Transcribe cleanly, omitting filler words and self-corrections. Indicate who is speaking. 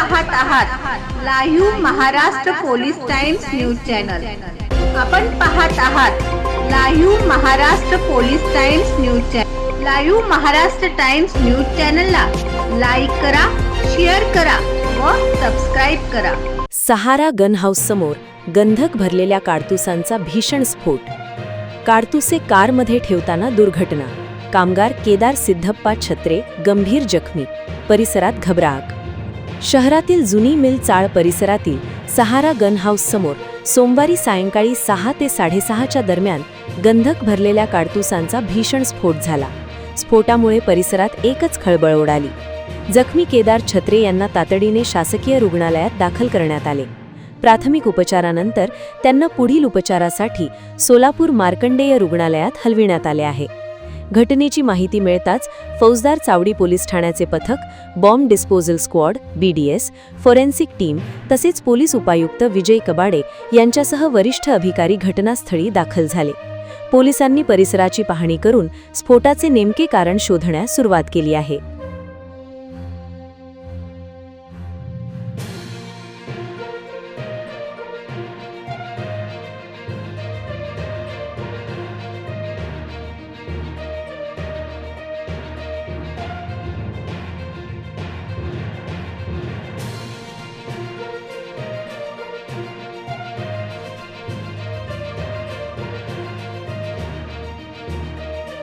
Speaker 1: पाहत आहात live Maharashtra police times news channel. आपण पाहत आहात live Maharashtra police times news channel. Live Maharashtra times news चॅनलला लाईक करा, शेअर करा व सबस्क्राइब करा।
Speaker 2: सहारा गन हाऊस समोर गंधक भरलेल्या काडतुसांचा भीषण स्फोट। काडतुसे कारमध्ये ठेवताना दुर्घटना। कामगार केदार सिद्धप्पा छत्रे गंभीर जखमी। परिसरात घबराट। शहरातील जुनी मिल चाळ परिसरातील सहारा गन हाऊस समोर सोमवारी सायंकाळी 6 ते 6:30च्या दरम्यान गंधक भरलेल्या काडतुसांचा भीषण स्फोट झाला। स्फोटामुळे परिसरात एकच खळबळ उडाली। जखमी केदार छत्रे यांना तातडीने शासकीय रुग्णालयात दाखल करण्यात आले। प्राथमिक उपचारानंतर त्यांना पुढील उपचारासाठी सोलापूर मार्कंडेय रुग्णालयात हलविण्यात आले आहे। घटनेची माहिती मिळताच फौजदार चावडी पोलीस ठाण्याचे पथक, bomb disposal squad BDS, forensic team तसेच पोलीस उपायुक्त विजय कबाडे यांच्यासह वरिष्ठ अधिकारी घटनास्थळी दाखल झाले। पोलिसांनी परिसराची पाहणी करून स्फोटाचे नेमके कारण शोधण्यास सुरुवात केली आहे।